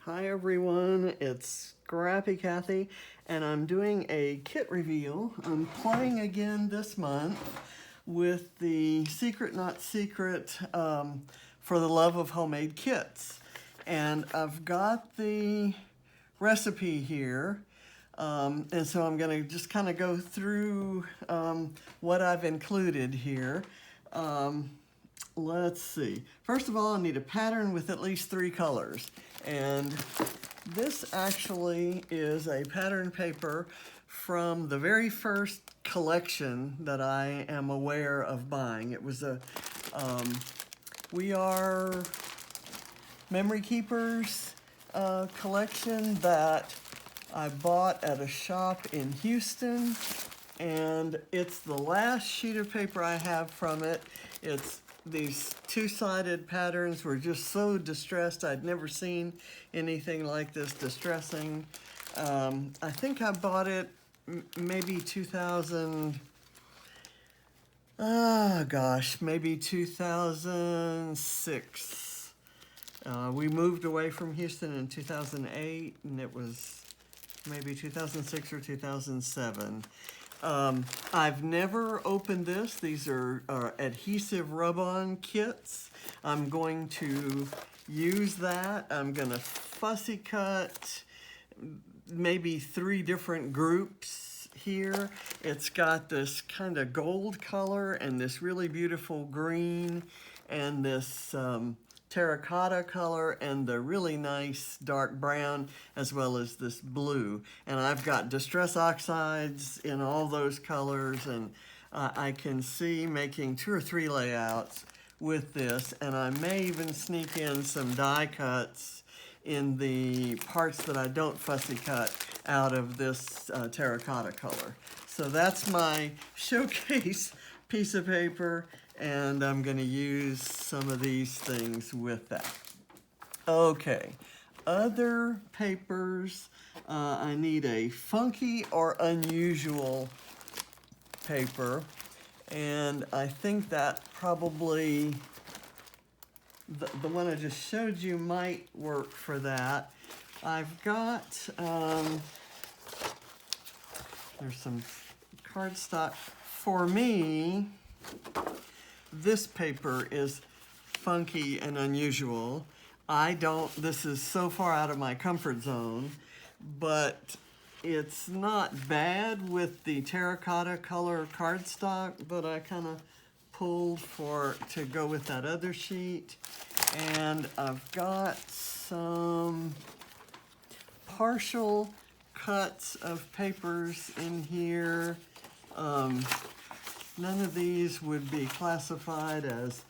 Hi everyone, it's Scrappy Kathy, and I'm doing a kit reveal. I'm playing again this month with the Secret Not Secret for the Love of Homemade Kits. And I've got the recipe here, and so I'm going to just kind of go through what I've included here. Let's see. First of all, I need a pattern with at least 3 colors. And this actually is a pattern paper from the very first collection that I am aware of buying. It was a WeR Memory Keepers collection that I bought at a shop in Houston. And it's the last sheet of paper I have from it. These two-sided patterns were just so distressed. I'd never seen anything like this distressing. I think I bought it maybe 2006. We moved away from Houston in 2008, and it was maybe 2006 or 2007. I've never opened this. These are adhesive rub-on kits. I'm going to use that. I'm going to fussy cut maybe 3 different groups here. It's got this kind of gold color and this really beautiful green and this terracotta color and the really nice dark brown, as well as this blue. And I've got distress oxides in all those colors, and I can see making 2 or 3 layouts with this, and I may even sneak in some die cuts in the parts that I don't fussy cut out of this terracotta color. So that's my showcase piece of paper, and I'm going to use some of these things with that. Okay, other papers, I need a funky or unusual paper, and I think that probably the one I just showed you might work for that. I've got, there's some cardstock. For me, this paper is funky and unusual. This is so far out of my comfort zone, but it's not bad with the terracotta color cardstock, but I kind of pulled to go with that other sheet. And I've got some partial cuts of papers in here. None of these would be classified as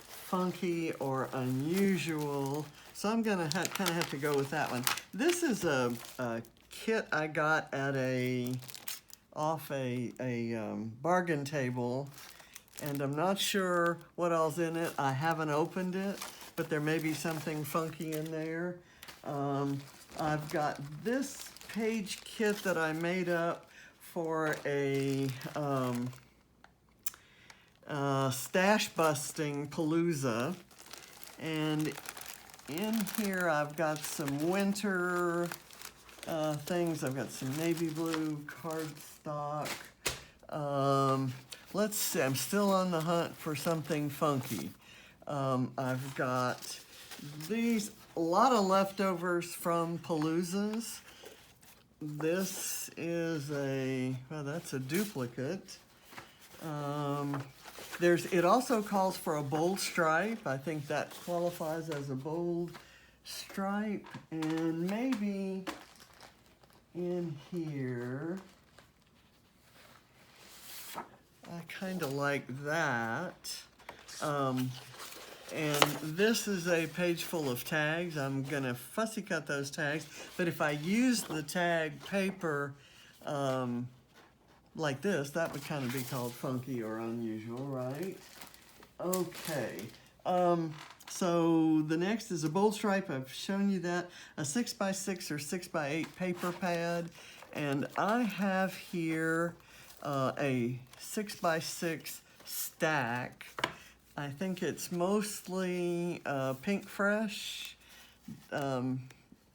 funky or unusual, so I'm gonna kind of have to go with that one. This is a kit I got at off a bargain table, and I'm not sure what all's in it. I haven't opened it, but there may be something funky in there. I've got this page kit that I made up for a stash busting palooza, and in here I've got some winter things. I've got some navy blue cardstock. Let's see, I'm still on the hunt for something funky. I've got a lot of leftovers from paloozas. This is that's a duplicate. It also calls for a bold stripe. I think that qualifies as a bold stripe. And maybe in here, I kind of like that. And this is a page full of tags. I'm gonna fussy cut those tags, but if I use the tag paper like this, that would kind of be called funky or unusual, right? Okay, so the next is a bold stripe. I've shown you that. A 6x6 or 6x8 paper pad, and I have here a 6x6 stack. I think it's mostly Pink Fresh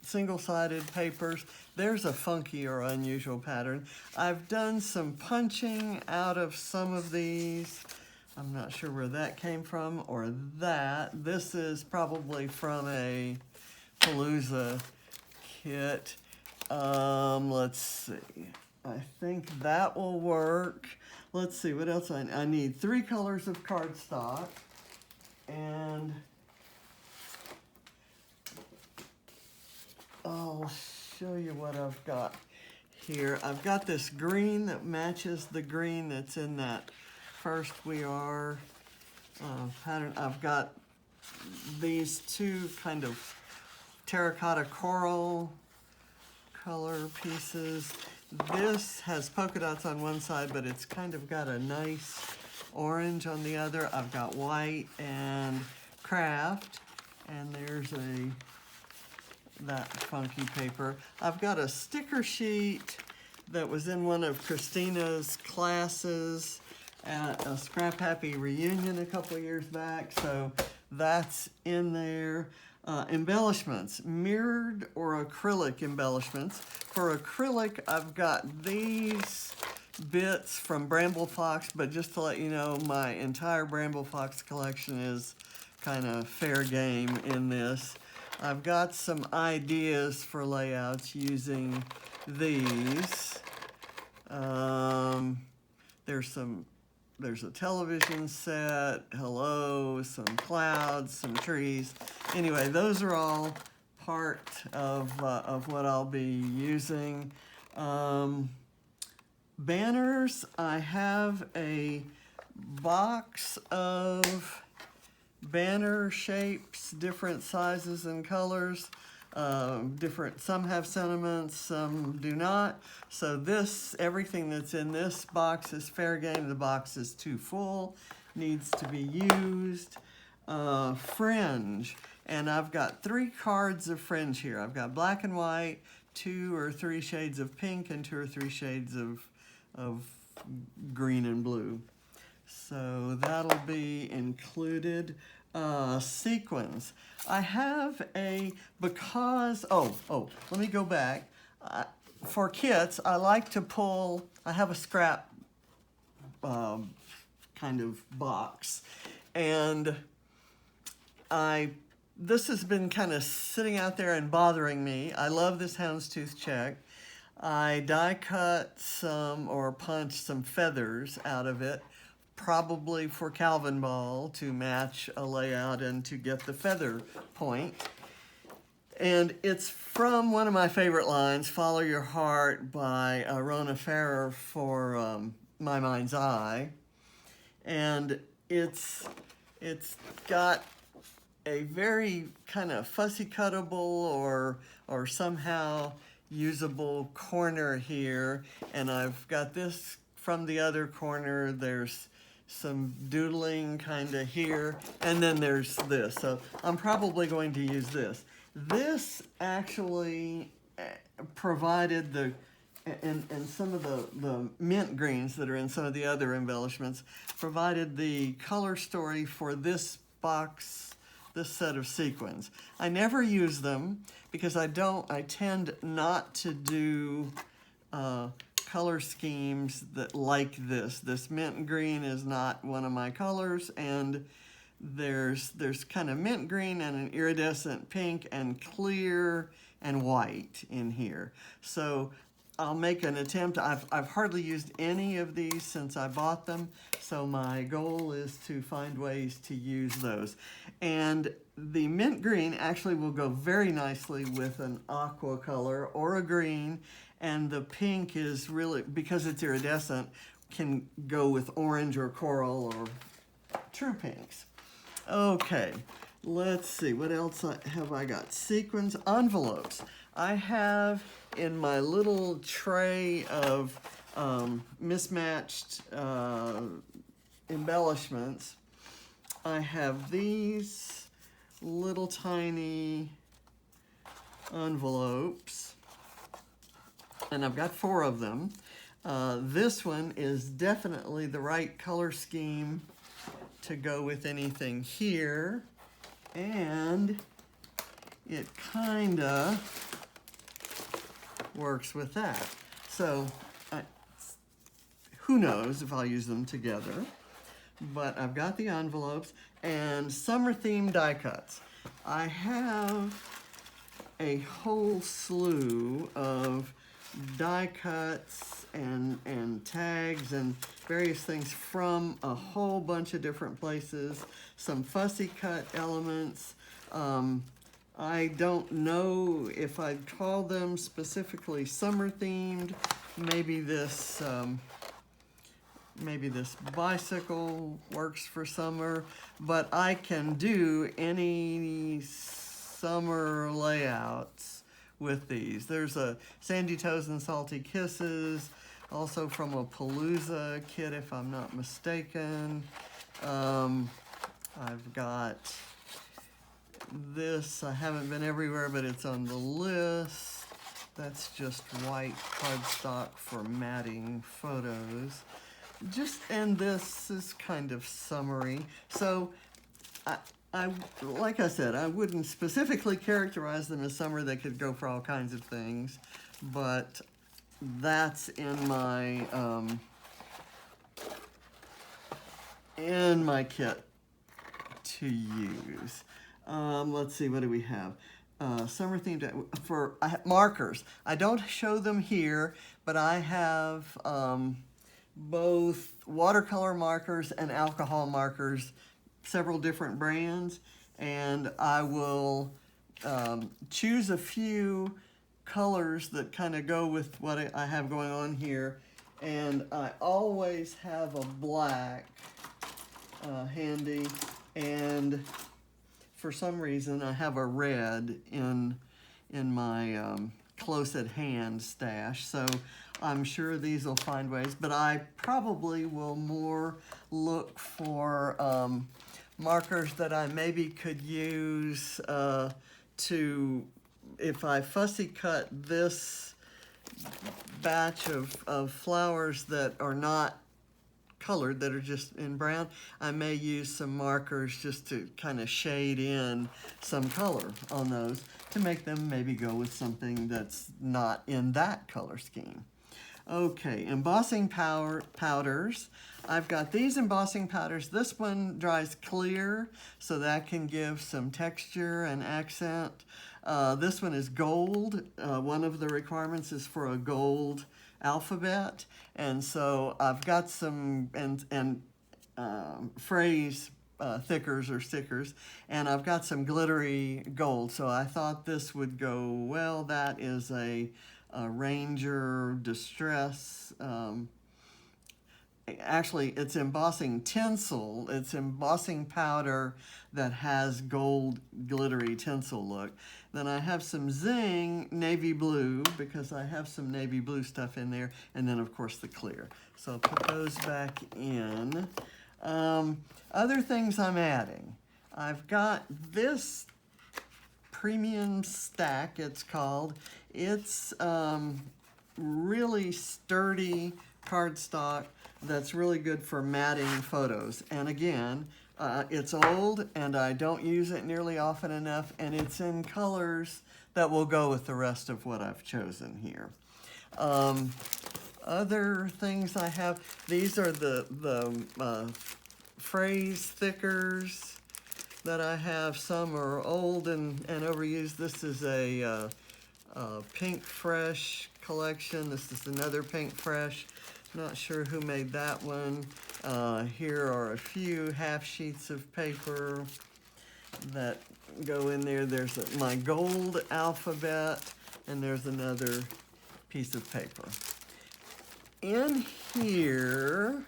single-sided papers. There's a funky or unusual pattern. I've done some punching out of some of these. I'm not sure where that came from or that. This is probably from a Palooza kit. Let's see. I think that will work. Let's see, what else I need 3 colors of cardstock, and I'll show you what I've got here. I've got this green that matches the green that's in that first WeR pattern. I've got these 2 kind of terracotta coral color pieces. This has polka dots on one side, but it's kind of got a nice orange on the other. I've got white and craft, and there's that funky paper. I've got a sticker sheet that was in one of Christina's classes at a Scrap Happy reunion a couple of years back, so that's in there. Embellishments, mirrored or acrylic embellishments. For acrylic, I've got these bits from Bramble Fox, but just to let you know, my entire Bramble Fox collection is kind of fair game in this. I've got some ideas for layouts using these. There's a television set, hello, some clouds, some trees. Anyway, those are all part of what I'll be using. Banners, I have a box of banner shapes, different sizes and colors. Some have sentiments, some do not. So everything that's in this box is fair game. The box is too full, needs to be used. Fringe, and I've got 3 cards of fringe here. I've got black and white, 2 or 3 shades of pink, and 2 or 3 shades of green and blue. So that'll be included. Sequins. I have let me go back. For kits, I like to pull, I have a scrap kind of box, and this has been kind of sitting out there and bothering me. I love this houndstooth check. I die cut some or punch some feathers out of it, probably for Calvinball to match a layout and to get the feather point. And it's from one of my favorite lines, Follow Your Heart by Rona Farrer for My Mind's Eye. And it's got a very kind of fussy cuttable or somehow usable corner here. And I've got this from the other corner. There's some doodling kind of here, and then there's this. So I'm probably going to use this. This actually provided and some of the mint greens that are in some of the other embellishments provided the color story for this box, this set of sequins. I never use them because I tend not to do color schemes that like this. This mint green is not one of my colors, and there's kind of mint green and an iridescent pink and clear and white in here. So I'll make an attempt. I've hardly used any of these since I bought them, so my goal is to find ways to use those. And the mint green actually will go very nicely with an aqua color or a green, and the pink is really, because it's iridescent, can go with orange or coral or true pinks. Okay, let's see, what else have I got? Sequins, envelopes. I have in my little tray of mismatched embellishments, I have these little tiny envelopes, and I've got 4 of them. This one is definitely the right color scheme to go with anything here, and it kinda works with that. So who knows if I'll use them together. But I've got the envelopes and summer themed die cuts. I have a whole slew of die cuts and tags and various things from a whole bunch of different places, some fussy cut elements. I don't know if I'd call them specifically summer themed. Maybe this bicycle works for summer, but I can do any summer layouts with these. There's a Sandy Toes and Salty Kisses, also from a Palooza kit if I'm not mistaken. I've got this, I haven't been everywhere, but it's on the list. That's just white cardstock for matting photos. And this is kind of summery. So I like I said, I wouldn't specifically characterize them as summer. They could go for all kinds of things, but that's in my kit to use. Let's see, what do we have? Summer themed for markers. I don't show them here, but I have both watercolor markers and alcohol markers, several different brands, and I will choose a few colors that kind of go with what I have going on here, and I always have a black handy, and for some reason I have a red in my close at hand stash, so I'm sure these will find ways, but I probably will more look for markers that I maybe could use if I fussy cut this batch of flowers that are not colored, that are just in brown, I may use some markers just to kind of shade in some color on those to make them maybe go with something that's not in that color scheme. Okay, embossing powders. I've got these embossing powders. This one dries clear, so that can give some texture and accent. This one is gold. One of the requirements is for a gold alphabet, and so I've got some phrase thickers or stickers, and I've got some glittery gold, so I thought this would go well. That is a Ranger Distress. Actually, it's embossing tinsel. It's embossing powder that has gold glittery tinsel look. Then I have some Zing navy blue, because I have some navy blue stuff in there, and then of course the clear. So I'll put those back in. Other things I'm adding. I've got this premium stack, it's called. It's really sturdy cardstock that's really good for matting photos. And again, it's old and I don't use it nearly often enough, and it's in colors that will go with the rest of what I've chosen here. Other things I have, these are the phrase thickers that I have. Some are old and overused. This is a Pink Fresh collection. This is another Pink Fresh. Not sure who made that one. Here are a few half sheets of paper that go in there. There's my gold alphabet, and there's another piece of paper. In here,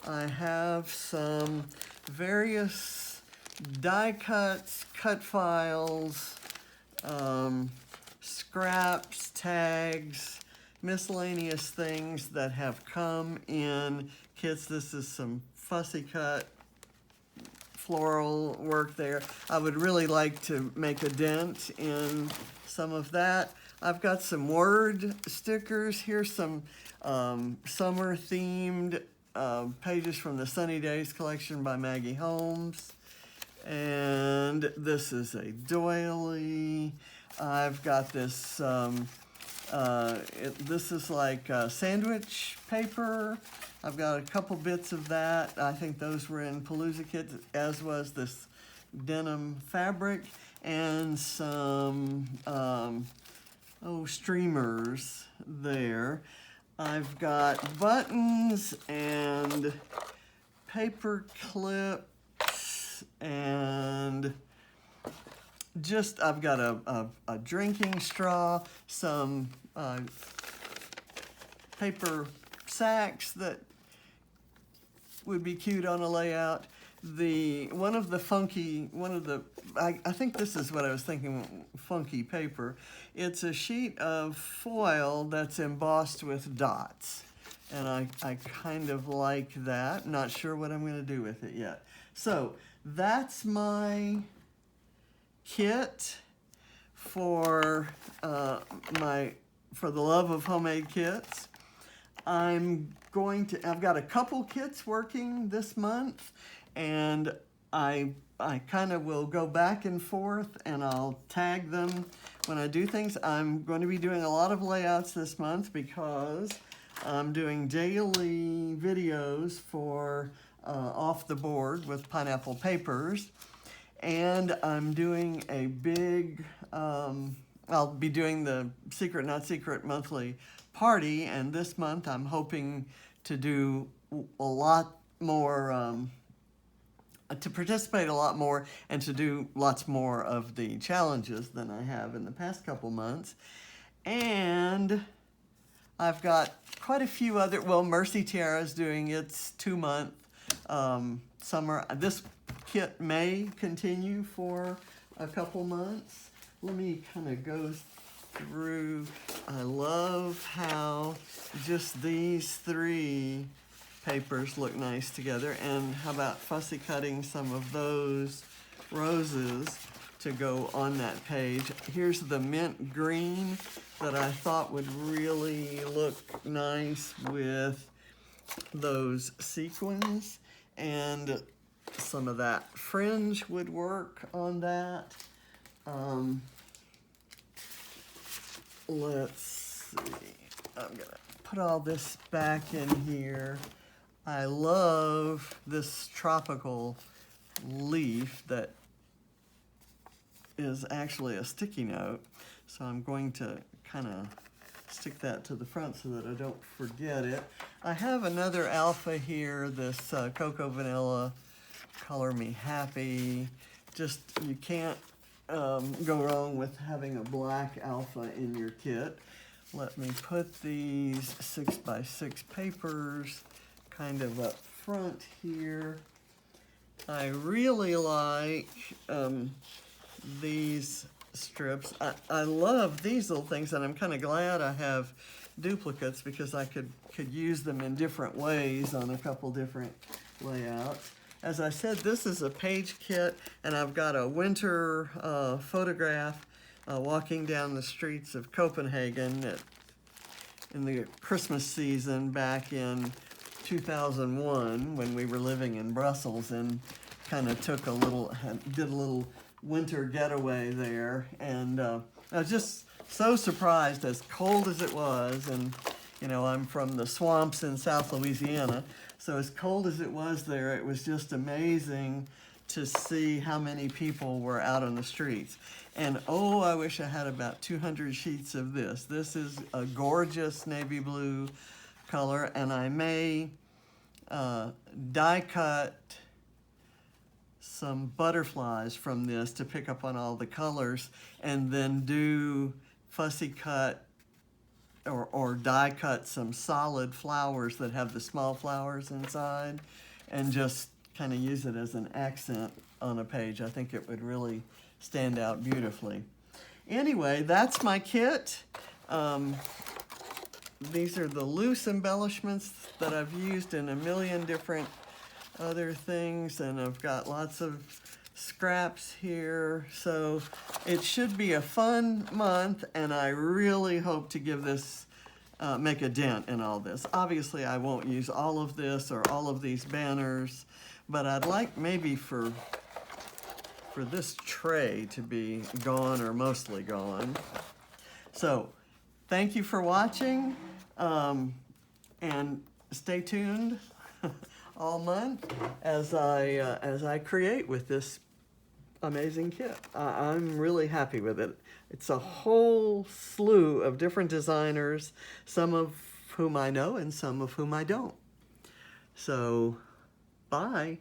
I have some various die cuts, cut files, scraps, tags, miscellaneous things that have come in kits. This is some fussy cut floral work there. I would really like to make a dent in some of that. I've got some word stickers. Here's some summer themed pages from the Sunny Days collection by Maggie Holmes. And this is a doily. I've got this This is like sandwich paper. I've got a couple bits of that. I think those were in Palooza kits, as was this denim fabric, and some streamers there. I've got buttons and paper clips, and just, I've got a drinking straw, some paper sacks that would be cute on a layout. I think this is what I was thinking, funky paper. It's a sheet of foil that's embossed with dots. And I kind of like that. Not sure what I'm going to do with it yet. So that's my kit for for the love of homemade kits. I've got a couple kits working this month, and I kind of will go back and forth, and I'll tag them when I do things. I'm going to be doing a lot of layouts this month because I'm doing daily videos for Off the Board with Pineapple Papers, and I'm doing a big, I'll be doing the Secret Not Secret monthly party, and this month I'm hoping to do a lot more, to participate a lot more and to do lots more of the challenges than I have in the past couple months. And I've got quite a few other, Mercy Tiara's doing its 2-month summer. This kit may continue for a couple months. Let me kind of go through. I love how just these 3 papers look nice together. And how about fussy cutting some of those roses to go on that page. Here's the mint green that I thought would really look nice with those sequins, and some of that fringe would work on that. Let's see, I'm gonna put all this back in here. I love this tropical leaf that is actually a sticky note, so I'm going to kind of stick that to the front so that I don't forget it. I have another alpha here, this Cocoa Vanilla Color Me Happy. Just, you can't go wrong with having a black alpha in your kit. Let me put these 6x6 papers kind of up front here. I really like these strips. I love these little things, and I'm kind of glad I have duplicates because I could use them in different ways on a couple different layouts. As I said, this is a page kit, and I've got a winter photograph walking down the streets of Copenhagen in the Christmas season back in 2001 when we were living in Brussels, and kind of did a little winter getaway there. And I was just so surprised, as cold as it was, and you know, I'm from the swamps in South Louisiana, so as cold as it was there, it was just amazing to see how many people were out on the streets. And oh, I wish I had about 200 sheets of this. This is a gorgeous navy blue color, and I may die cut some butterflies from this to pick up on all the colors, and then do fussy cut or die cut some solid flowers that have the small flowers inside, and just kind of use it as an accent on a page. I think it would really stand out beautifully. Anyway, that's my kit. These are the loose embellishments that I've used in a million different other things, and I've got lots of scraps here. So it should be a fun month, and I really hope to give this, make a dent in all this. Obviously, I won't use all of this or all of these banners, but I'd like maybe for this tray to be gone or mostly gone. So thank you for watching, and stay tuned all month as I create with this amazing kit. I'm really happy with it. It's a whole slew of different designers, some of whom I know and some of whom I don't. So, bye.